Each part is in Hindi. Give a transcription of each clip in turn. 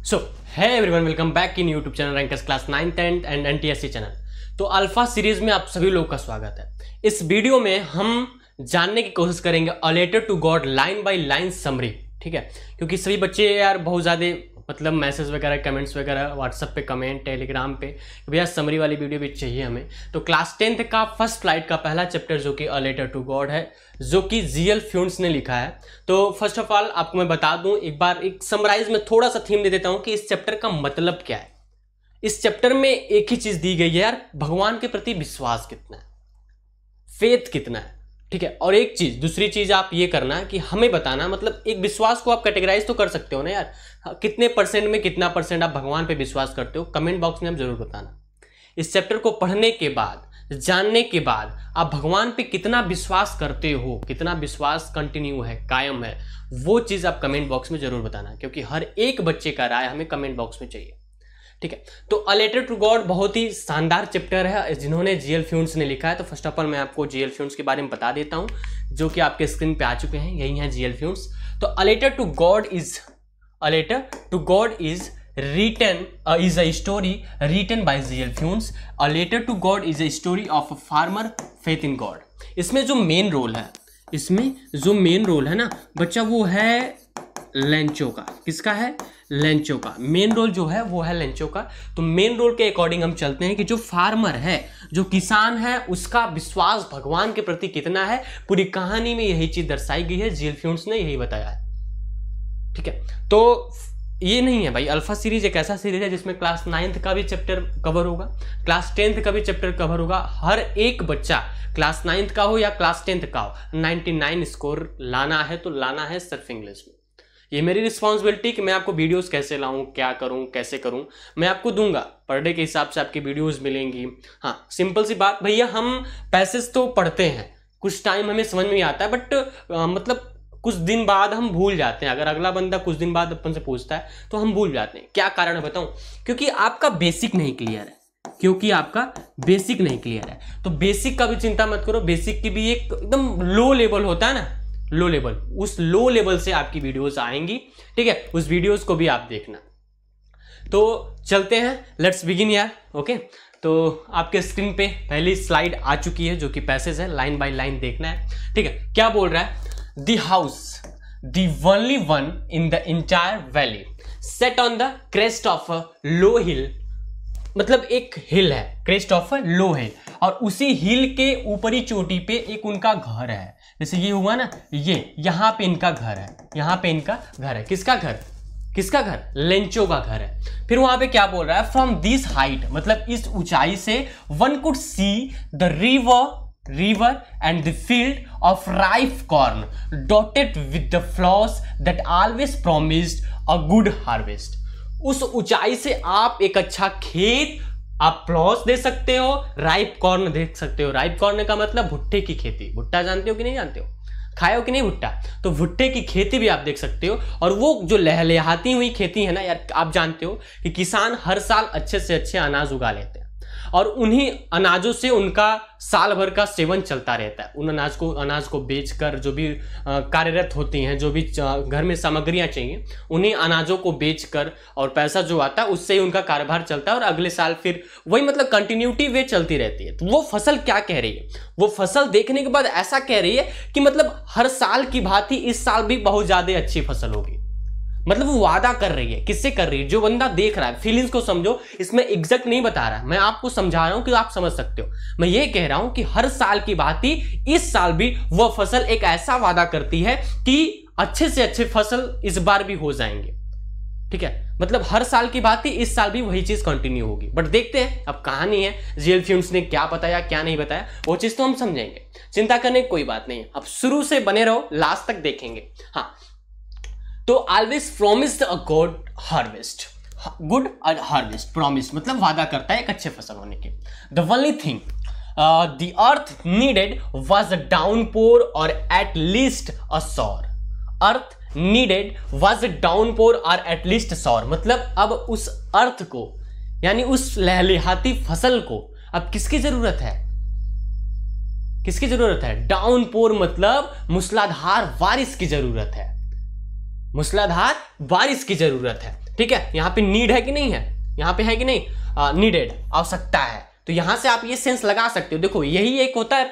सो है everyone, welcome back in YouTube channel rankers class 9th 10th and NTSC channel. तो अल्फा सीरीज में आप सभी लोगों का स्वागत है। इस वीडियो में हम जानने की कोशिश करेंगे a letter to God line by line summary, ठीक है। क्योंकि सभी बच्चे यार बहुत ज़्यादा मतलब मैसेज वगैरह, कमेंट्स वगैरह, व्हाट्सएप पे कमेंट, टेलीग्राम पे भैया समरी वाली वीडियो भी चाहिए हमें। तो क्लास 10th का फर्स्ट फ्लाइट का पहला चैप्टर जो कि अ लेटर टू गॉड है, जो कि जीएल फ्यून्स ने लिखा है। तो फर्स्ट ऑफ ऑल आपको मैं बता दूं, एक बार एक समराइज में थोड़ा सा थीम दे देता हूं कि इस चैप्टर का मतलब क्या है। इस चैप्टर में एक ही चीज दी गई है यार, भगवान के प्रति विश्वास कितना है, फेथ कितना है, ठीक है। और एक चीज, दूसरी चीज आप ये करना कि हमें बताना, मतलब एक विश्वास को आप कैटेगराइज तो कर सकते हो ना यार, कितने परसेंट में कितना परसेंट आप भगवान पे विश्वास करते हो, कमेंट बॉक्स में आप जरूर बताना। इस चैप्टर को पढ़ने के बाद, जानने के बाद आप भगवान पे कितना विश्वास करते हो, कितना विश्वास कंटिन्यू है, कायम है, वो चीज आप कमेंट बॉक्स में जरूर बताना, क्योंकि हर एक बच्चे का राय हमें कमेंट बॉक्स में चाहिए, ठीक है। तो अ लेटर टू गॉड बहुत ही शानदार चैप्टर है जिन्होंने जीएल फ्यून्स ने लिखा है। तो फर्स्ट ऑफ ऑल मैं आपको जीएल फ्यून्स के बारे में बता देता हूं, जो कि आपके स्क्रीन पे आ चुके हैं, यही है जीएल फ्यून्स। तो a letter to God is written is a story written by G.L. Funes. A letter to God is a story of a farmer faith in God. इसमें जो मेन रोल है ना बच्चा, वो है लेंचो का। किसका है? लेंचो का। मेन रोल जो है वो है लेंचो का। तो मेन रोल के अकॉर्डिंग हम चलते हैं कि जो फार्मर है, जो किसान है, उसका विश्वास भगवान के प्रति कितना है। पूरी कहानी में यही चीज दर्शाई गई है, जीएल फ्यून्स ने यही बताया है, ठीक है। तो ये नहीं है भाई, अल्फा सीरीज एक ऐसा सीरीज है जिसमें क्लास 9th का भी चैप्टर कवर होगा, क्लास 10th का भी चैप्टर कवर होगा। हर एक बच्चा क्लास 9th का हो या क्लास 10th का हो, 99 स्कोर लाना है तो लाना है सिर्फ इंग्लिश में। ये मेरी रिस्पॉन्सिबिलिटी कि मैं आपको वीडियोस कैसे लाऊं, क्या करूं, कैसे करूं, मैं आपको दूंगा। पर डे के हिसाब से आपकी वीडियोस मिलेंगी। हाँ, सिंपल सी बात भैया, हम पैसेज तो पढ़ते हैं, कुछ टाइम हमें समझ में आता है, बट मतलब कुछ दिन बाद हम भूल जाते हैं। अगर अगला बंदा कुछ दिन बाद अपन से पूछता है तो हम भूल जाते हैं। क्या कारण है बताऊं? क्योंकि आपका बेसिक नहीं क्लियर है, तो बेसिक का भी चिंता मत करो। बेसिक की भी एक एकदम लो लेवल होता है ना, लो लेवल, उस लो लेवल से आपकी वीडियोस आएंगी, ठीक है। उस वीडियोस को भी आप देखना। तो चलते हैं, लेट्स बिगिन यार। ओके, तो आपके स्क्रीन पे पहली स्लाइड आ चुकी है जो कि पैसेज है, लाइन बाय लाइन देखना है, ठीक है। क्या बोल रहा है? The house, the only one in the entire valley, set on the crest of a low hill, मतलब एक हिल है, क्रेस्ट ऑफ अ लो हिल, और उसी हिल के ऊपरी चोटी पे एक उनका घर है। जैसे ये हुआ ना, ये यहाँ पे इनका घर है, यहाँ पे इनका घर है। किसका घर? लेंचो का घर है। फिर वहां पे क्या बोल रहा है? फ्रॉम दिस हाइट, मतलब इस ऊंचाई से one could see the river and the field of ripe corn dotted with the flowers that always promised a good harvest. उस ऊंचाई से आप एक अच्छा खेत, आप फ्लॉस दे सकते हो, राइप कॉर्न देख सकते हो। राइप कॉर्न का मतलब भुट्टे की खेती। भुट्टा जानते हो कि नहीं जानते हो? खाए हो कि नहीं भुट्टा? तो भुट्टे की खेती भी आप देख सकते हो। और वो जो लहलहाती हुई खेती है ना यार, आप जानते हो कि किसान हर साल अच्छे से अच्छे अनाज उगा लेते हैं, और उन्हीं अनाजों से उनका साल भर का सेवन चलता रहता है। उन अनाज को बेचकर जो भी कार्यरत होती हैं, जो भी घर में सामग्रियां चाहिए, उन्हीं अनाजों को बेचकर और पैसा जो आता है उससे ही उनका कारोबार चलता है, और अगले साल फिर वही, मतलब कंटिन्यूटी वे चलती रहती है। तो वो फसल क्या कह रही है? वो फसल देखने के बाद ऐसा कह रही है कि मतलब हर साल की भांति इस साल भी बहुत ज्यादा अच्छी फसल होगी। मतलब वो वादा कर रही है। किससे कर रही है? जो बंदा देख रहा है। फीलिंग्स को समझो, इसमें एग्जैक्ट नहीं बता रहा, मैं आपको समझा रहा हूं कि आप समझ सकते हो। मैं ये कह रहा हूं कि हर साल की भांति इस साल भी वह फसल एक ऐसा वादा करती है कि अच्छे से अच्छे फसल इस बार भी हो जाएंगे, ठीक है। मतलब हर साल की भांति इस साल भी वही चीज कंटिन्यू होगी। बट देखते हैं, अब कहानी है, जीएल फ्यून्स ने क्या बताया क्या नहीं बताया, वो चीज तो हम समझेंगे। चिंता करने की कोई बात नहीं है, अब शुरू से बने रहो, लास्ट तक देखेंगे। हाँ, तो always promised a good harvest, promise मतलब वादा करता है एक अच्छे फसल होने के। The only thing the earth needed was a downpour or at least a shower. Earth needed was a downpour or at least shower, मतलब अब उस अर्थ को, यानी उस लहलहाती फसल को अब किसकी जरूरत है? डाउनपोर मतलब मूसलाधार बारिश की जरूरत है। ठीक है, यहाँ पे नीड है कि नहीं है, यहाँ पे है कि नहीं, नीडेड, आवश्यकता है। तो यहां से आप ये सेंस लगा सकते हो। देखो यही एक होता है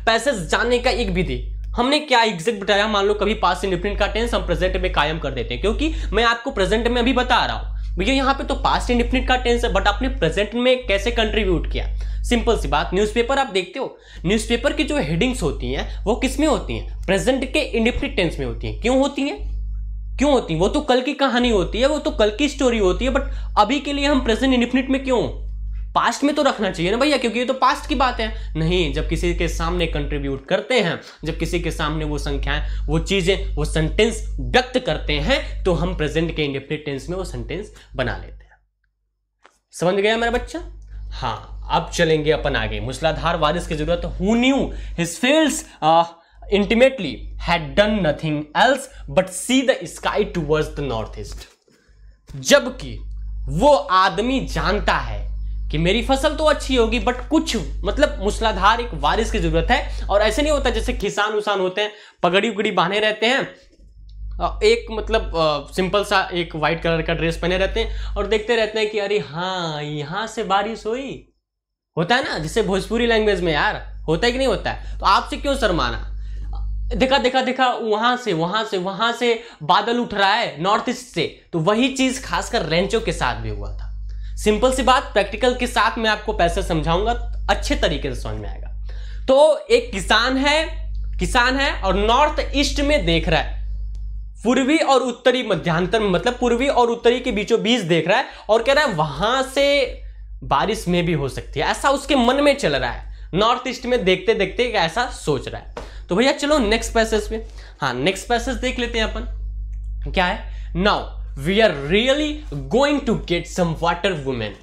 पैसेज जानने का एक विधि। हमने क्या एग्जैक्ट बताया, मान लो कभी पास्ट इंडेफिनिट का टेंस हम प्रेजेंट में कायम कर देते हैं, क्योंकि मैं आपको प्रेजेंट में अभी बता रहा हूं भैया यहाँ पे तो पास्ट इंडेफिनिट का टेंस है, बट आपने प्रेजेंट में कैसे कंट्रीब्यूट किया। सिंपल सी बात, न्यूज़पेपर आप देखते हो, न्यूज़पेपर की जो हेडिंग्स होती हैं वो किस में होती हैं, प्रेजेंट के इंडेफिनिट टेंस में होती हैं। क्यों होती हैं, क्यों होती हैं? वो तो कल की कहानी होती है, वो तो कल की स्टोरी होती है, बट अभी के लिए हम प्रेजेंट इंडेफिनिट में क्यों, पास्ट में तो रखना चाहिए ना भैया, क्योंकि ये तो पास्ट की बात है। नहीं, जब किसी के सामने कंट्रीब्यूट करते हैं, जब किसी के सामने वो संख्याएं, वो चीजें, वो सेंटेंस व्यक्त करते हैं, तो हम प्रेजेंट के इंडेफिनिट टेंस में वो सेंटेंस बना लेते हैं। समझ गया मेरा बच्चा? हाँ, अब चलेंगे अपन आगे। मूसलाधार बारिश की जरूरत, who knew his fields intimately had done nothing else but see the sky towards the north east. जबकि वो आदमी जानता है कि मेरी फसल तो अच्छी होगी, बट कुछ मतलब मूसलाधार एक बारिश की जरूरत है। और ऐसे नहीं होता जैसे किसान उसान होते हैं, पगड़ी उगड़ी बांधे रहते हैं, एक मतलब सिंपल सा एक व्हाइट कलर का ड्रेस पहने रहते हैं और देखते रहते हैं कि अरे हाँ यहां से बारिश हुई, होता है ना, जिसे भोजपुरी लैंग्वेज में यार होता है कि नहीं होता है। तो आपसे क्यों शर्माना, देखा देखा देखा वहां से बादल उठ रहा है नॉर्थ ईस्ट से। तो वही चीज खासकर रेंचो के साथ भी हुआ था। सिंपल सी बात, प्रैक्टिकल के साथ मैं आपको पैसे समझाऊंगा, अच्छे तरीके से समझ में आएगा। तो एक किसान है और नॉर्थ ईस्ट में देख रहा है, पूर्वी और उत्तरी मध्यांतर में, मतलब पूर्वी और उत्तरी के बीचों बीच देख रहा है और कह रहा है वहां से बारिश में भी हो सकती है, ऐसा उसके मन में चल रहा है। नॉर्थ ईस्ट में देखते देखते ऐसा सोच रहा है। तो भैया चलो नेक्स्ट पैसेज पे, हाँ नेक्स्ट पैसेज देख लेते हैं अपन। क्या है, now we are really going to get some water women.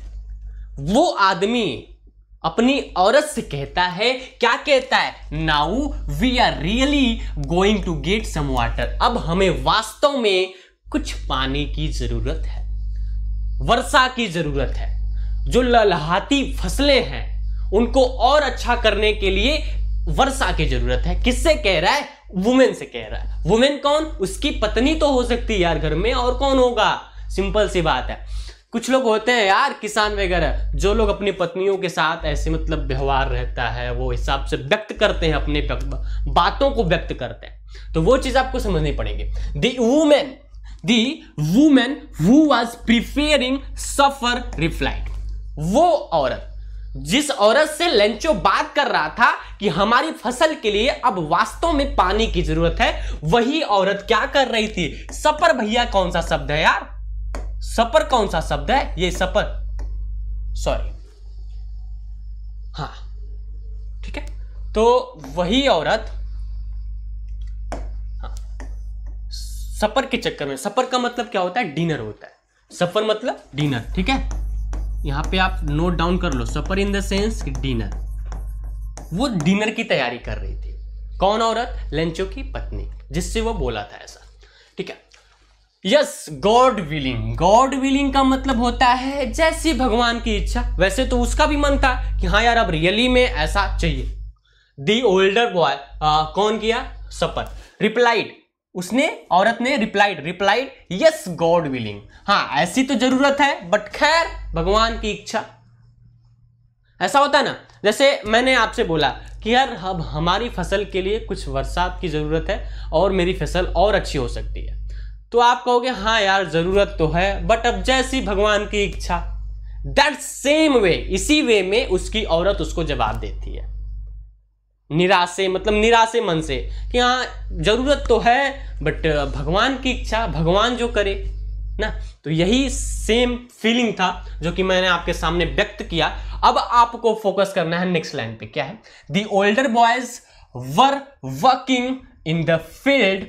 वो आदमी अपनी औरत से कहता है, क्या कहता है, now we are really going to get some water. अब हमें वास्तव में कुछ पानी की जरूरत है, वर्षा की जरूरत है। जो ललहाती फसलें हैं उनको और अच्छा करने के लिए वर्षा की जरूरत है। किससे कह रहा है, वुमेन से कह रहा है। वुमेन कौन, उसकी पत्नी तो हो सकती है यार घर में, और कौन होगा, सिंपल सी बात है। कुछ लोग होते हैं यार किसान वगैरह, जो लोग अपनी पत्नियों के साथ ऐसे मतलब व्यवहार रहता है, वो हिसाब से व्यक्त करते हैं, अपने बातों को व्यक्त करते हैं, तो वो चीज आपको समझनी पड़ेगी। The woman who was preparing supper replied। वो औरत, जिस औरत से लेंचो बात कर रहा था कि हमारी फसल के लिए अब वास्तव में पानी की जरूरत है, वही औरत क्या कर रही थी, सपर भैया कौन सा शब्द है यार, सपर कौन सा शब्द है, ये सपर, सॉरी, हाँ ठीक है। तो वही औरत, हाँ, सपर के चक्कर में, सपर का मतलब क्या होता है, डिनर होता है, सपर मतलब डिनर, ठीक है, यहां पे आप नोट डाउन कर लो, सपर इन द सेंस डिनर। वो डिनर की तैयारी कर रही थी, कौन औरत, लेंचो की पत्नी, जिससे वो बोला था ऐसा, ठीक है। Yes, God willing, God willing का मतलब होता है जैसी भगवान की इच्छा। वैसे तो उसका भी मन था कि हाँ यार अब रियली में ऐसा चाहिए। दी ओल्डर बॉय, कौन किया, सपर, रिप्लाइड, उसने, औरत ने रिप्लाइड यस गॉड विलिंग, हाँ ऐसी तो जरूरत है, बट खैर भगवान की इच्छा। ऐसा होता है ना, जैसे मैंने आपसे बोला कि यार अब हमारी फसल के लिए कुछ बरसात की जरूरत है और मेरी फसल और अच्छी हो सकती है, तो आप कहोगे हाँ यार जरूरत तो है, बट अब जैसी भगवान की इच्छा। दैट सेम वे, इसी वे में उसकी औरत उसको जवाब देती है, निराशे मतलब निराशे मन से, कि हाँ जरूरत तो है बट भगवान की इच्छा, भगवान जो करे ना। तो यही सेम फीलिंग था जो कि मैंने आपके सामने व्यक्त किया। अब आपको फोकस करना है नेक्स्ट लाइन पे, क्या है, the older boys were working in the field,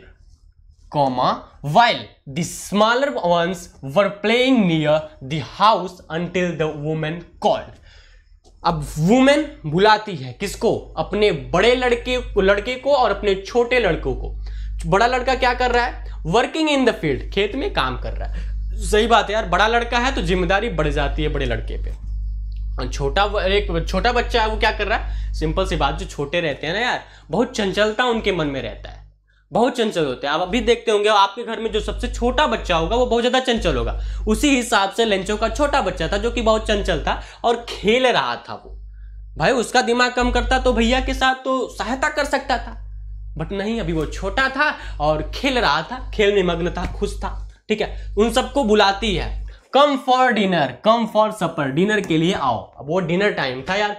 while the smaller ones were playing near the house until the woman called। अब वुमेन बुलाती है किसको, अपने बड़े लड़के को और अपने छोटे लड़कों को। बड़ा लड़का क्या कर रहा है, वर्किंग इन द फील्ड, खेत में काम कर रहा है। सही बात है यार, बड़ा लड़का है तो जिम्मेदारी बढ़ जाती है बड़े लड़के पे। एक छोटा बच्चा है, वो क्या कर रहा है, सिंपल सी बात, जो छोटे रहते हैं ना यार, बहुत चंचलता उनके मन में रहता है, बहुत चंचल होते हैं। आप अभी देखते होंगे आपके घर में जो सबसे छोटा बच्चा होगा वो बहुत ज्यादा चंचल होगा। उसी हिसाब से लेंचो का छोटा बच्चा था जो कि बहुत चंचल था और खेल रहा था। वो भाई उसका दिमाग कम करता तो भैया के साथ तो सहायता कर सकता था, बट नहीं, अभी वो छोटा था और खेल रहा था, खेल में मग्न था, खुश था। ठीक है, उन सबको बुलाती है, come for dinner, come for supper, dinner के लिए आओ। अब वो डिनर टाइम था यार।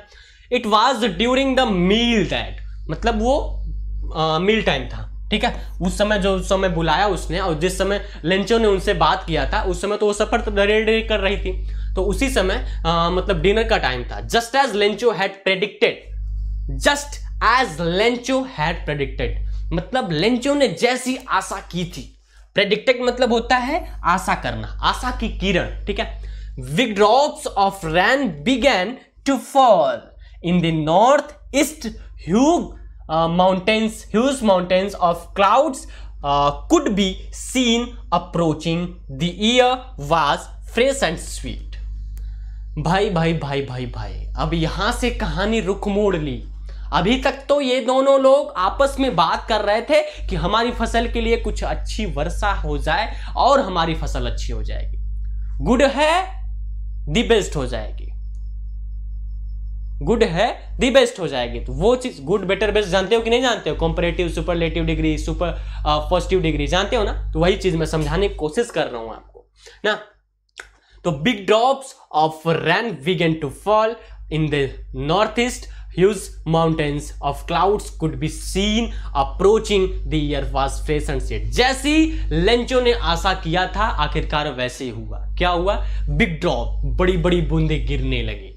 It was during the meal that, मतलब वो मील टाइम था। ठीक है, उस समय जो उस समय बुलाया उसने और जिस समय लेंचो ने उनसे बात किया था उस समय तो वो सफर रेडी कर रही थी, तो उसी समय मतलब डिनर का टाइम था। Just as Lencho had predicted, just as Lencho had predicted, मतलब लेंचो ने जैसी आशा की थी। प्रेडिक्टेड मतलब होता है आशा करना, आशा की किरण। ठीक है, big drops of rain began to fall in the north east, huge mountains of clouds could be seen approaching. The air was fresh and sweet. भाई भाई भाई भाई भाई, अब यहां से कहानी रुख मोड़ ली। अभी तक तो ये दोनों लोग आपस में बात कर रहे थे कि हमारी फसल के लिए कुछ अच्छी वर्षा हो जाए और हमारी फसल अच्छी हो जाएगी, गुड है दी बेस्ट हो जाएगी, गुड है दी बेस्ट हो जाएगी। तो वो चीज गुड बेटर बेस्ट जानते हो कि नहीं जानते हो? Comparative, superlative degree, super positive degree जानते हो ना? तो वही चीज मैं समझाने की कोशिश कर रहा हूं आपको ना। तो big drops of rain began to fall in the north east, huge mountains of clouds could be seen approaching. The air was fresh and sweet. जैसी लेंचो ने आशा किया था आखिरकार वैसे ही हुआ। क्या हुआ? बिग ड्रॉप, बड़ी बड़ी बूंदे गिरने लगी,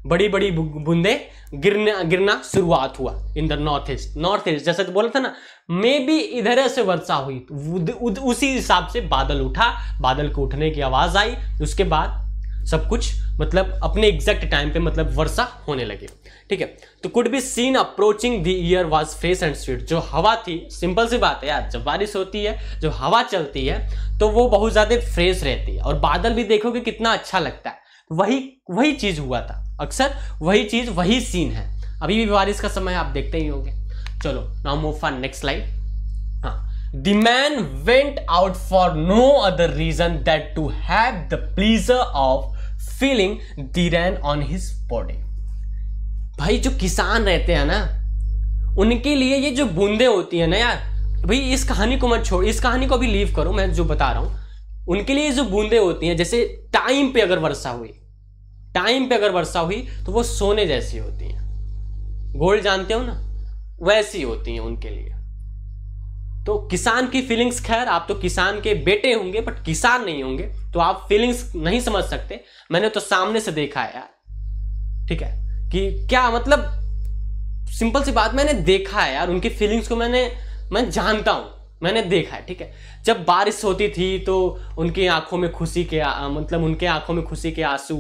बड़ी बड़ी बूंदे गिरना शुरुआत हुआ इन the north east. North east जैसे तो बोला था ना, मे बी इधर से वर्षा हुई, उसी हिसाब से बादल उठा, बादल को उठने की आवाज आई, उसके बाद सब कुछ मतलब अपने एग्जैक्ट टाइम पे मतलब वर्षा होने लगी। ठीक है, तो could be seen approaching the year was fresh and sweet. जो हवा थी, सिंपल सी बात है यार, जब बारिश होती है, जो हवा चलती है तो वो बहुत ज्यादा फ्रेश रहती है और बादल भी देखोगे कितना अच्छा लगता है। वही चीज हुआ था, अक्सर वही चीज, वही सीन है। अभी भी बारिश का समय आप देखते ही होंगे। चलो now move for next slide. The man went out for no other reason than to have the pleasure of feeling the rain on his body. भाई जो किसान रहते हैं ना, उनके लिए ये जो बूंदे होती है ना यार, भाई इस कहानी को मत छोड़, इस कहानी को भी लीव करो, मैं जो बता रहा हूं। उनके लिए जो बूंदे होती हैं, जैसे टाइम पे अगर वर्षा हुई, टाइम पे अगर वर्षा हुई तो वो सोने जैसी होती हैं। गोल्ड जानते हो ना, वैसी होती हैं उनके लिए। तो किसान की फीलिंग्स, खैर आप तो किसान के बेटे होंगे बट किसान नहीं होंगे, तो आप फीलिंग्स नहीं समझ सकते। मैंने तो सामने से देखा है यार, ठीक है, कि क्या मतलब, सिंपल सी बात, मैंने देखा है यार उनकी फीलिंग्स को, मैं जानता हूं, मैंने देखा है। ठीक है, जब बारिश होती थी तो उनकी आंखों में खुशी के मतलब उनके आंखों में खुशी के आंसू,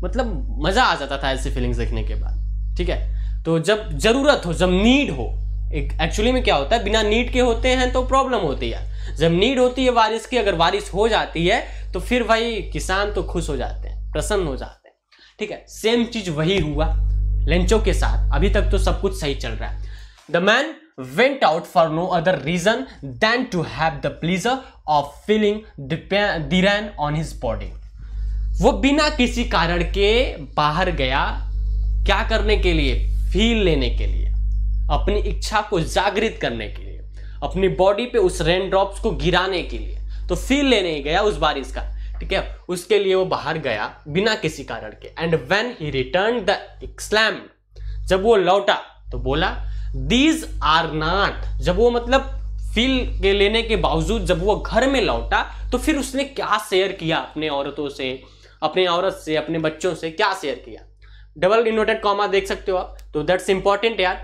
मतलब मजा आ जाता था ऐसी फीलिंग्स देखने के बाद। ठीक है, तो जब जरूरत हो, जब नीड हो, एक्चुअली में क्या होता है, बिना नीड के होते हैं तो प्रॉब्लम होती है। जब नीड होती है बारिश की, अगर बारिश हो जाती है तो फिर भाई किसान तो खुश हो जाते हैं, प्रसन्न हो जाते हैं। ठीक है, सेम चीज वही हुआ लेंचो के साथ। अभी तक तो सब कुछ सही चल रहा है। The man went out for no other reason than to have the pleasure of feeling the rain on his body. वो बिना किसी कारण के बाहर गया, क्या करने के लिए? फील लेने के लिए, अपनी इच्छा को जागृत करने के लिए, अपनी बॉडी पे उस रेन ड्रॉप्स को गिराने के लिए। तो फील लेने गया उस बारिश का। ठीक है, उसके लिए वो बाहर गया बिना किसी कारण के। And when he returned the exclaimed, जब वो लौटा तो बोला दीज आर नॉट। जब वो मतलब फील के लेने के बावजूद जब वो घर में लौटा तो फिर उसने क्या शेयर किया अपने औरतों से, अपने औरत से, अपने बच्चों से, क्या शेयर किया? डबल इन्वर्टेड कॉमा देख सकते हो आप, तो दैट्स इंपॉर्टेंट यार,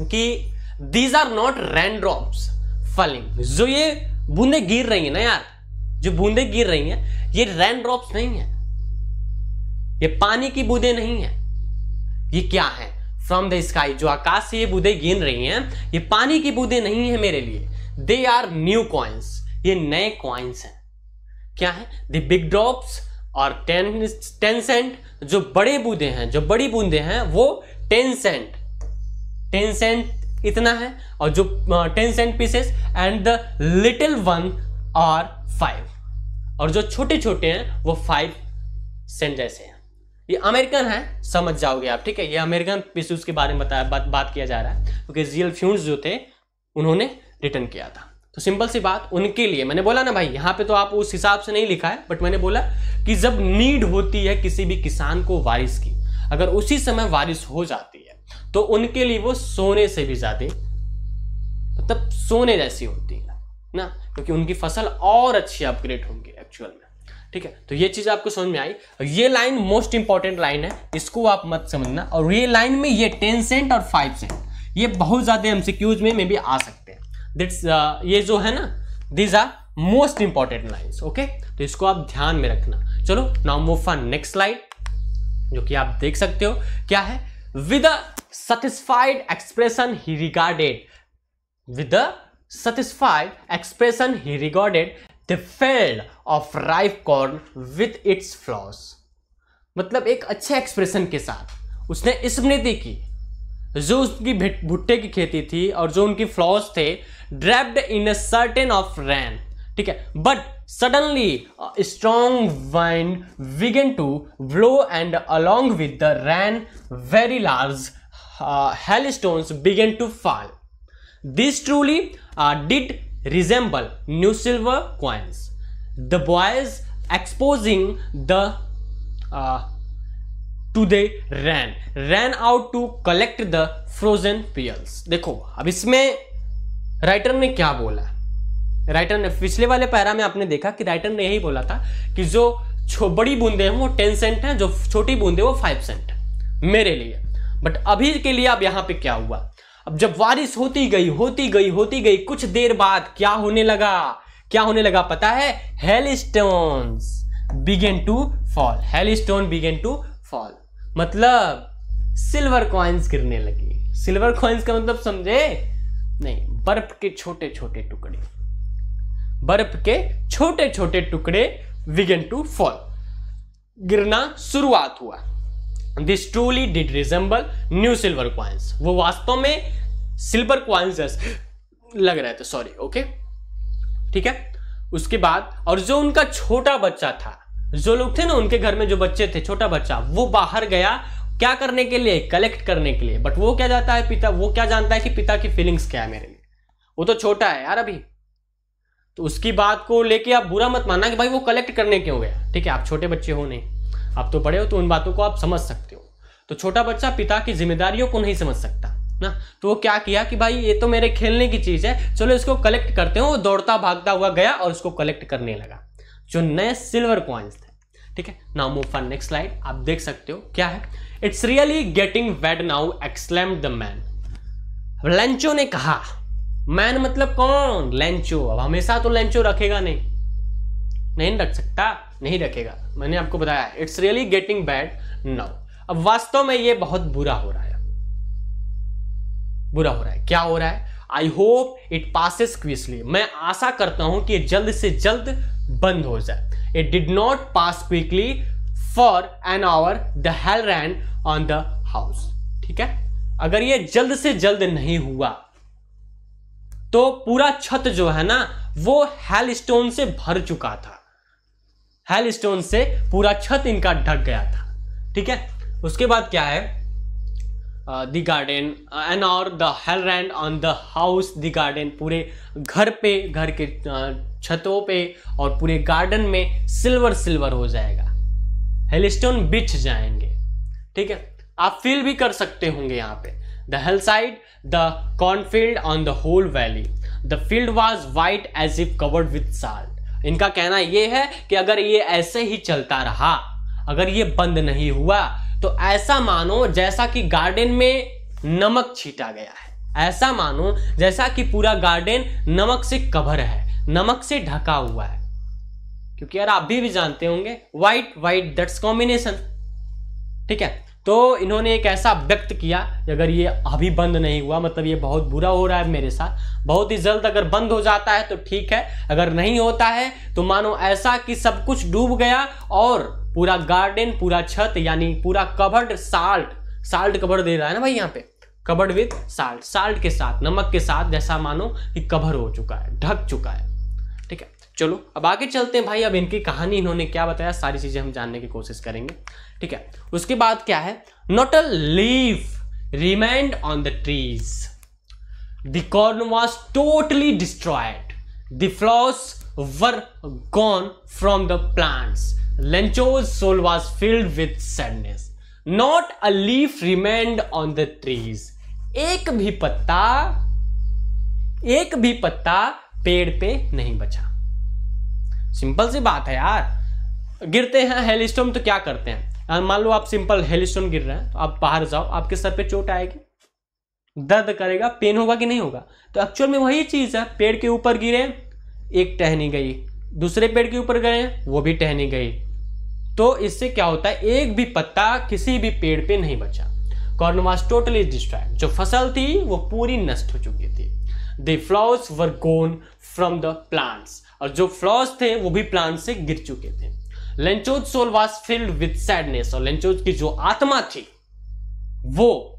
कि these are not rain drops falling. जो ये बूंदे गिर रही है ना यार, जो बूंदे गिर रही हैं, ये रेन ड्रॉप्स नहीं है, ये पानी की बूंदे नहीं है। ये क्या है? फ्रॉम द स्काई, जो आकाश से ये बूंदे गिर रही हैं, ये पानी की बूंदे नहीं है मेरे लिए। दे आर न्यू कॉइन्स, ये नए कॉइन्स हैं। क्या है? द बिग ड्रॉप्स और 10 सेंट, जो बड़े बूंदे हैं, जो बड़ी बूंदे हैं वो 10 सेंट इतना है, और जो 10 cent pieces, and the little one are 5, और जो छोटे छोटे हैं वो 5 सेंट जैसे हैं। ये अमेरिकन है, समझ जाओगे आप, ठीक है। ये अमेरिकन पीसेस के बारे में बात किया जा रहा है, क्योंकि रियल फ्यूंड्स जो थे उन्होंने रिटर्न किया था। तो सिंपल सी बात, उनके लिए मैंने बोला ना भाई, यहाँ पे तो आप उस हिसाब से नहीं लिखा है, बट मैंने बोला कि जब नीड होती है किसी भी किसान को वारिस की, अगर उसी समय वारिस हो जाती है तो उनके लिए वो सोने से भी ज्यादा, मतलब सोने जैसी होती है ना, क्योंकि उनकी फसल और अच्छी अपग्रेड होंगी एक्चुअल में, ठीक है। तो ये चीज आपको समझ में आई। ये लाइन मोस्ट इंपॉर्टेंट लाइन है, इसको आप मत समझना। और ये लाइन में ये 10 सेंट और 5 सेंट ये बहुत ज्यादा एमसीक्यूज में भी आ सकते हैं। दैट्स ये जो है ना, these are most important lines, okay. तो इसको आप ध्यान में रखना। चलो now move for next slide, जो कि आप देख सकते हो क्या है। With a satisfied expression he regarded, with a satisfied expression he regarded the field of ripe corn with its flowers. मतलब एक अच्छे एक्सप्रेशन के साथ उसने स्मृति की, जो उसकी भुट्टे की खेती थी और जो उनकी फ्लॉस थे, draped in a curtain of rain, ठीक है। But suddenly strong wind began to blow and along with the rain very large hailstones began to fall. This truly did resemble new silver coins. The boys exposing the to they ran out to collect the frozen pearls. देखो अब इसमें राइटर ने क्या बोला। राइटर ने पिछले वाले पैरा में आपने देखा कि राइटर ने यही बोला था कि जो बड़ी बूंदे हैं वो 10 सेंट है, जो छोटी बूंदे वो 5 सेंट है मेरे लिए। बट अभी के लिए अब यहां पे क्या हुआ, अब जब बारिश होती गई कुछ देर बाद क्या होने लगा पता है? Hailstones began to fall. Hailstone began to fall मतलब सिल्वर कॉइन्स गिरने लगी। सिल्वर कॉइन्स का मतलब समझे नहीं, बर्फ के छोटे छोटे टुकड़े, बर्फ के छोटे छोटे टुकड़े बिगेन टू फॉल, गिरना शुरुआत हुआ। This truly did resemble new silver coins. वो वास्तव में सिल्वर कॉइन्स लग रहे थे, सॉरी, ओके, ठीक है। उसके बाद और जो उनका छोटा बच्चा था, जो लोग थे ना उनके घर में जो बच्चे थे, छोटा बच्चा, वो बाहर गया क्या करने के लिए? कलेक्ट करने के लिए। बट वो क्या जानता है पिता, वो क्या जानता है कि पिता की फीलिंग्स क्या है मेरे लिए, वो तो छोटा है यार अभी। तो उसकी बात को लेके आप बुरा मत मानना कि भाई वो कलेक्ट करने क्यों गया, ठीक है। आप छोटे बच्चे हो नहीं, आप तो बड़े हो, तो उन बातों को आप समझ सकते हो। तो छोटा बच्चा पिता की जिम्मेदारियों को नहीं समझ सकता ना, तो वो क्या किया कि भाई ये तो मेरे खेलने की चीज है, चलो इसको कलेक्ट करते हो। वो दौड़ता भागता हुआ गया और उसको कलेक्ट करने लगा, जो नए सिल्वर कॉइन्स थे, ठीक है। Now move for next slide. आप देख सकते हो क्या है। It's really getting bad now exclaimed the man. Lencho ने कहा, मैन मतलब कौन? लेंचो। अब हमेशा तो लेंचो रखेगा नहीं रख सकता, नहीं रखेगा, मैंने आपको बताया। It's really getting bad now. अब वास्तव में ये बहुत बुरा हो रहा है, क्या हो रहा है? I hope it passes quickly. मैं आशा करता हूं कि ये जल्द से जल्द बंद हो जाए। It did not pass quickly for an hour the hail rained on the house, ठीक है। अगर ये जल्द से जल्द नहीं हुआ तो पूरा छत जो है ना वो हेलस्टोन से भर चुका था। हेलस्टोन से पूरा छत इनका ढक गया था, ठीक है। उसके बाद क्या है? द गार्डन एंड और the hail rained on the house. The garden पूरे घर पे, घर के छतों पे और पूरे गार्डन में सिल्वर सिल्वर हो जाएगा, हेलस्टोन बिछ जाएंगे, ठीक है। आप फील भी कर सकते होंगे यहाँ पे। The hill side, the cornfield on the whole valley, the field was white as if covered with salt. इनका कहना यह है कि अगर ये ऐसे ही चलता रहा, अगर ये बंद नहीं हुआ, तो ऐसा मानो जैसा कि गार्डन में नमक छीटा गया है। ऐसा मानो जैसा कि पूरा गार्डन नमक से कवर है, नमक से ढका हुआ है। क्योंकि यार आप भी जानते होंगे, व्हाइट व्हाइट दैट्स कॉम्बिनेशन, ठीक है। तो इन्होंने एक ऐसा व्यक्त किया कि अगर ये अभी बंद नहीं हुआ मतलब ये बहुत बुरा हो रहा है मेरे साथ। बहुत ही जल्द अगर बंद हो जाता है तो ठीक है, अगर नहीं होता है तो मानो ऐसा कि सब कुछ डूब गया और पूरा गार्डन, पूरा छत, यानी पूरा कवर्ड, साल्ट कवर दे रहा है ना भाई यहाँ पे, कवर्ड विथ साल्ट, साल्ट के साथ, नमक के साथ, जैसा मानो कि कवर हो चुका है, ढक चुका है। ठीक है, चलो अब आगे चलते हैं भाई। अब इनकी कहानी इन्होंने क्या बताया, सारी चीजें हम जानने की कोशिश करेंगे। ठीक है, उसके बाद क्या है, not a leaf remained on the trees, the corn was totally destroyed, the flowers were gone from the plants, Lencho's soul was filled with sadness, not a leaf remained on the trees. एक भी पत्ता पेड़ पे नहीं बचा। सिंपल सी बात है यार, गिरते हैं हेलस्टोन तो क्या करते हैं, मान लो आप सिंपल हेलस्टोन गिर रहे हैं तो आप बाहर जाओ, आपके सर पे चोट आएगी, दर्द करेगा, पेन होगा कि नहीं होगा। तो एक्चुअल में वही चीज है, पेड़ के ऊपर गिरे, एक टहनी गई, दूसरे पेड़ के ऊपर गए वो भी टहनी गई, तो इससे क्या होता है, एक भी पत्ता किसी भी पेड़ पे नहीं बचा। कॉर्न वाज टोटली डिस्ट्रॉयड, जो फसल थी वो पूरी नष्ट हो चुकी थी। The flowers were gone from the plants, और जो फ्लावर्स थे वो भी प्लांट से गिर चुके थे। Lencho's soul was filled with sadness, और लेंचोज की जो आत्मा थी वो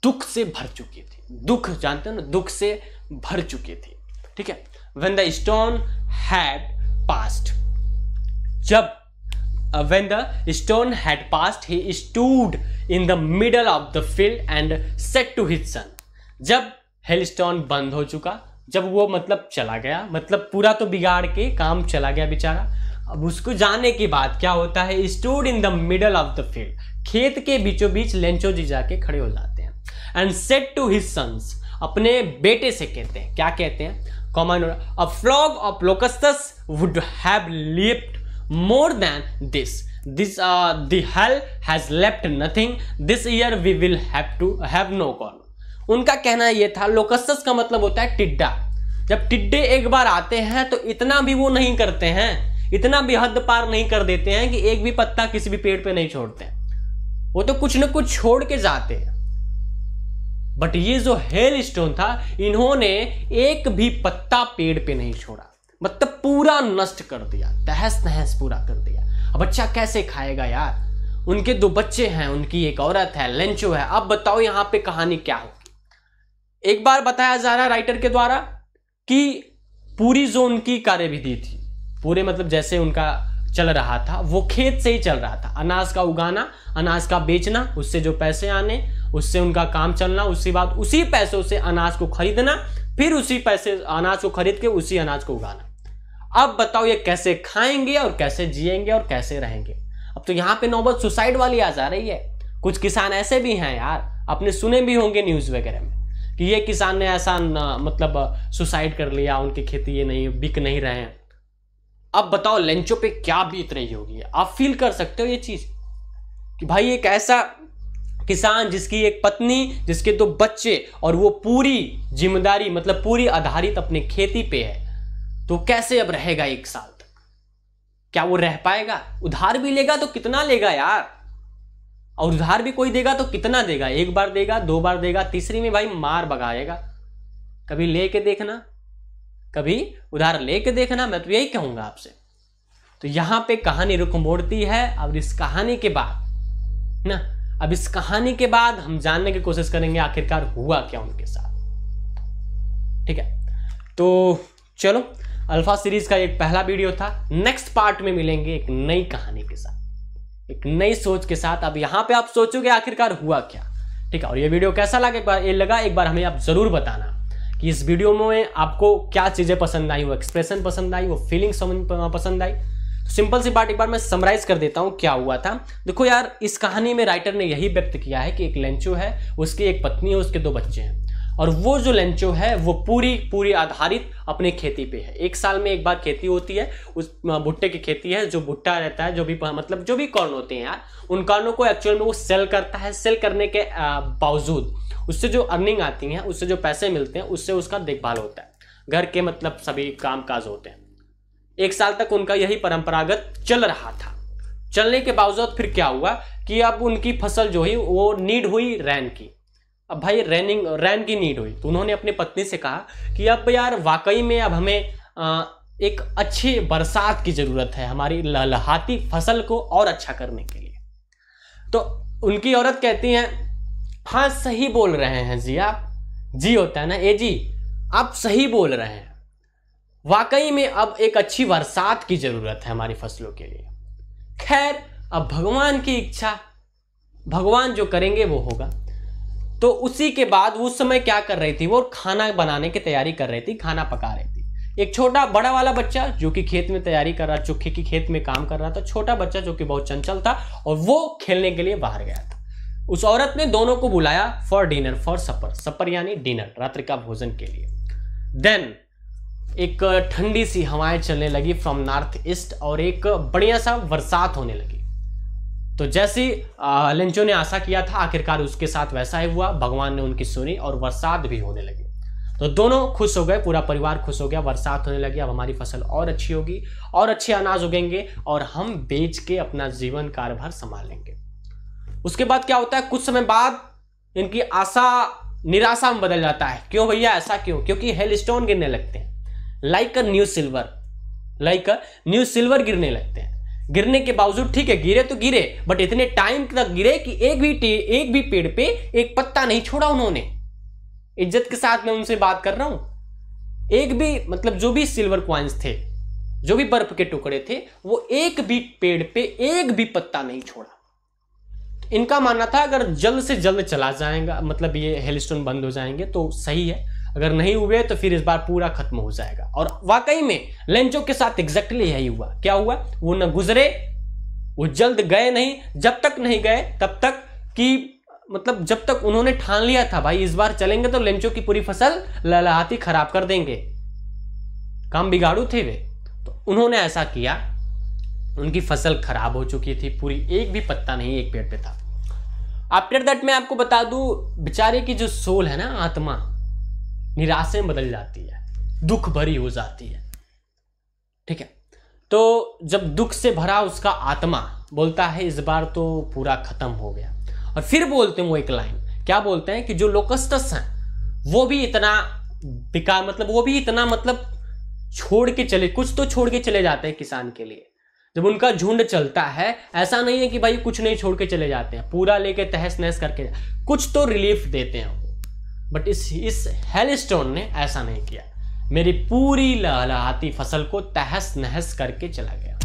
दुख से भर चुकी थी। दुख जानते हो ना, दुख से भर चुकी थी। ठीक है, when the stone had passed, जब when the stone had passed, he stood in the middle of the field and said to his son, जब हेलस्टोन बंद हो चुका, जब वो मतलब चला गया, मतलब पूरा तो बिगाड़ के काम चला गया बेचारा, अब उसको जाने के बाद क्या होता है, stood in the middle of the field, खेत के बीचों बीच लेंचो जी जाके खड़े हो जाते हैं। And said to his sons, अपने बेटे से कहते हैं, क्या कहते हैं, common, a flock of locusts would have lived more than this the hell has left nothing, this year we will have to have no corn। उनका कहना ये था, लोकस्टस का मतलब होता है टिड्डा, जब टिड्डे एक बार आते हैं तो इतना भी वो नहीं करते हैं, इतना भी हद पार नहीं कर देते हैं कि एक भी पत्ता किसी भी पेड़ पे नहीं छोड़ते हैं, वो तो कुछ न कुछ छोड़ के जाते हैं। बट ये जो हेलस्टोन था, इन्होंने एक भी पत्ता पेड़ पे नहीं छोड़ा, मतलब पूरा नष्ट कर दिया, तहस नहस पूरा कर दिया। अब बच्चा कैसे खाएगा यार, उनके 2 बच्चे हैं, उनकी एक औरत है, लेंचो है। अब बताओ यहाँ पे कहानी क्या होगी। एक बार बताया जा रहा है राइटर के द्वारा कि पूरी जो उनकी कार्यविधि थी, पूरे मतलब जैसे उनका चल रहा था, वो खेत से ही चल रहा था, अनाज का उगाना, अनाज का बेचना, उससे जो पैसे आने, उससे उनका काम चलना, उसके बाद उसी पैसों से अनाज को खरीदना, फिर उसी पैसे अनाज को खरीद के उसी अनाज को उगाना। अब बताओ ये कैसे खाएंगे और कैसे जिएंगे और कैसे रहेंगे। अब तो यहाँ पे नौबत सुसाइड वाली आ जा रही है। कुछ किसान ऐसे भी हैं यार, आपने सुने भी होंगे न्यूज वगैरह में कि ये किसान ने ऐसा मतलब सुसाइड कर लिया, उनकी खेती ये नहीं बिक नहीं रहे हैं। अब बताओ लेंचो पे क्या बीत रही होगी, आप फील कर सकते हो ये चीज कि भाई एक ऐसा किसान जिसकी एक पत्नी, जिसके 2 बच्चे, और वो पूरी जिम्मेदारी मतलब पूरी आधारित अपने खेती पे है, तो कैसे अब रहेगा 1 साल तक? क्या वो रह पाएगा? उधार भी लेगा तो कितना लेगा यार, और उधार भी कोई देगा तो कितना देगा, 1 बार देगा, 2 बार देगा, तीसरी में भाई मार भगाएगा। कभी लेके देखना, कभी उधार लेके देखना, मैं तो यही कहूंगा आपसे। तो यहां पे कहानी रुख मोड़ती है। अब इस कहानी के बाद ना, अब इस कहानी के बाद हम जानने की कोशिश करेंगे आखिरकार हुआ क्या उनके साथ। ठीक है, तो चलो, अल्फा सीरीज का एक पहला वीडियो था। नेक्स्ट पार्ट में मिलेंगे एक नई कहानी के साथ, एक नई सोच के साथ। अब यहाँ पे आप सोचोगे आखिरकार हुआ क्या। ठीक है, और ये वीडियो कैसा लगा एक बार हमें आप जरूर बताना कि इस वीडियो में आपको क्या चीजें पसंद आई, वो एक्सप्रेशन पसंद आई, वो फीलिंग्स पसंद आई। तो सिंपल सी बात एक बार मैं समराइज कर देता हूँ क्या हुआ था। देखो यार, इस कहानी में राइटर ने यही व्यक्त किया है कि एक लेंचो है, उसकी एक पत्नी है, उसके 2 बच्चे हैं, और वो जो लेंचो है वो पूरी आधारित अपने खेती पे है। 1 साल में एक बार खेती होती है, उस भुट्टे की खेती है, जो भुट्टा रहता है, जो भी मतलब जो भी कॉर्न होते हैं यार, उन कॉर्नों को एक्चुअल में वो सेल करता है। सेल करने के बावजूद उससे जो अर्निंग आती है, उससे जो पैसे मिलते हैं, उससे उसका देखभाल होता है, घर के मतलब सभी काम काज होते हैं। 1 साल तक उनका यही परंपरागत चल रहा था। चलने के बावजूद फिर क्या हुआ कि अब उनकी फसल जो हुई वो नीड हुई रैन की। अब भाई रैन की नीड हुई, तो उन्होंने अपनी पत्नी से कहा कि अब यार वाकई में अब हमें एक अच्छी बरसात की जरूरत है, हमारी लहलहाती फसल को और अच्छा करने के लिए। तो उनकी औरत कहती हैं, हाँ सही बोल रहे हैं जी आप, जी होता है ना ए जी, आप सही बोल रहे हैं। वाकई में अब एक अच्छी बरसात की जरूरत है हमारी फसलों के लिए। खैर अब भगवान की इच्छा, भगवान जो करेंगे वो होगा। तो उसी के बाद उस समय क्या कर रही थी, वो खाना बनाने की तैयारी कर रही थी, खाना पका रही थी। एक छोटा बड़ा वाला बच्चा जो कि खेत में तैयारी कर रहा, चुखे की खेत में काम कर रहा था, छोटा बच्चा जो कि बहुत चंचल था और वो खेलने के लिए बाहर गया था। उस औरत ने दोनों को बुलाया फॉर डिनर, फॉर सपर, सपर यानी डिनर, रात्रि का भोजन के लिए। देन एक ठंडी सी हवाएं चलने लगी फ्रॉम नॉर्थ ईस्ट और एक बढ़िया सा बरसात होने लगी। तो जैसे लेंचो ने आशा किया था आखिरकार उसके साथ वैसा ही हुआ, भगवान ने उनकी सुनी और बरसात भी होने लगी। तो दोनों खुश हो गए, पूरा परिवार खुश हो गया, बरसात होने लगी, अब हमारी फसल और अच्छी होगी और अच्छे अनाज उगेंगे और हम बेच के अपना जीवन कार्यभार संभाल लेंगे। उसके बाद क्या होता है, कुछ समय बाद इनकी आशा निराशा में बदल जाता है। क्यों भैया, ऐसा क्यों? क्योंकि हेलस्टोन गिरने लगते हैं, लाइक अ न्यू सिल्वर गिरने लगते हैं। गिरने के बावजूद ठीक है, गिरे तो गिरे, बट इतने टाइम तक गिरे कि एक भी पेड़ पे एक पत्ता नहीं छोड़ा उन्होंने। इज्जत के साथ मैं उनसे बात कर रहा हूं। एक भी मतलब जो भी सिल्वर कॉइन्स थे, जो भी बर्फ के टुकड़े थे, वो एक भी पेड़ पे एक भी पत्ता नहीं छोड़ा। इनका मानना था अगर जल्द से जल्द चला जाएगा, मतलब ये हेलस्टोन बंद हो जाएंगे तो सही है, अगर नहीं हुए तो फिर इस बार पूरा खत्म हो जाएगा। और वाकई में लेंचो के साथ एग्जैक्टली यही हुआ। क्या हुआ, वो न गुजरे, वो जल्द गए नहीं, जब तक नहीं गए तब तक कि मतलब जब तक उन्होंने ठान लिया था भाई इस बार चलेंगे तो लेंचो की पूरी फसल लहलहाती खराब कर देंगे, काम बिगाड़ू थे वे, तो उन्होंने ऐसा किया। उनकी फसल खराब हो चुकी थी पूरी, एक भी पत्ता नहीं एक पेड़ पे था। आफ्टर दैट मैं आपको बता दूं, बेचारे की जो सोल है ना, आत्मा निराशा में बदल जाती है, दुख भरी हो जाती है। ठीक है, तो जब दुख से भरा उसका आत्मा बोलता है इस बार तो पूरा खत्म हो गया। और फिर बोलते हैं वो एक लाइन, क्या बोलते हैं कि जो लोकस्टस हैं वो भी इतना बेकार, मतलब वो भी इतना मतलब छोड़ के चले, कुछ तो छोड़ के चले जाते हैं किसान के लिए। जब उनका झुंड चलता है ऐसा नहीं है कि भाई कुछ नहीं छोड़ के चले जाते हैं, पूरा लेके तहस नहस करके कुछ तो रिलीफ देते हैं वो। बट इस हेलस्टोन ने ऐसा नहीं किया, मेरी पूरी लहलहाती फसल को तहस नहस करके चला गया।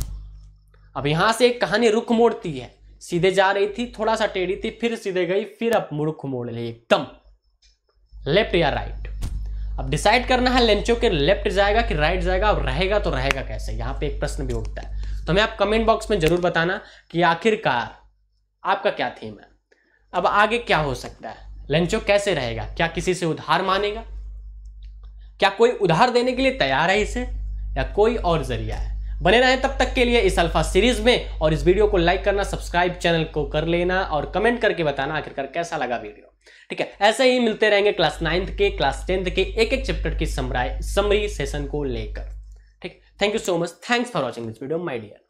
अब यहां से एक कहानी रुख मोड़ती है, सीधे जा रही थी, थोड़ा सा टेढ़ी थी, फिर सीधे गई, फिर अब रुख मोड़ ली एकदम लेफ्ट या राइट। अब डिसाइड करना है लेंचो के लेफ्ट जाएगा कि राइट जाएगा, अब रहेगा तो रहेगा कैसे, यहां पे एक प्रश्न भी उठता है। तो हमें आप कमेंट बॉक्स में जरूर बताना कि आखिरकार आपका क्या थीम है, अब आगे क्या हो सकता है, लेंचो कैसे रहेगा, क्या किसी से उधार मानेगा, क्या कोई उधार देने के लिए तैयार है इसे, या कोई और जरिया है। बने रहें तब तक के लिए इस अल्फा सीरीज में, और इस वीडियो को लाइक करना, सब्सक्राइब चैनल को कर लेना और कमेंट करके बताना आखिरकार कैसा लगा वीडियो। ठीक है, ऐसे ही मिलते रहेंगे क्लास 9th के, क्लास 10th के एक एक चैप्टर की समरी सेशन को लेकर। ठीक, thank you so much, thanks for watching this video my dear.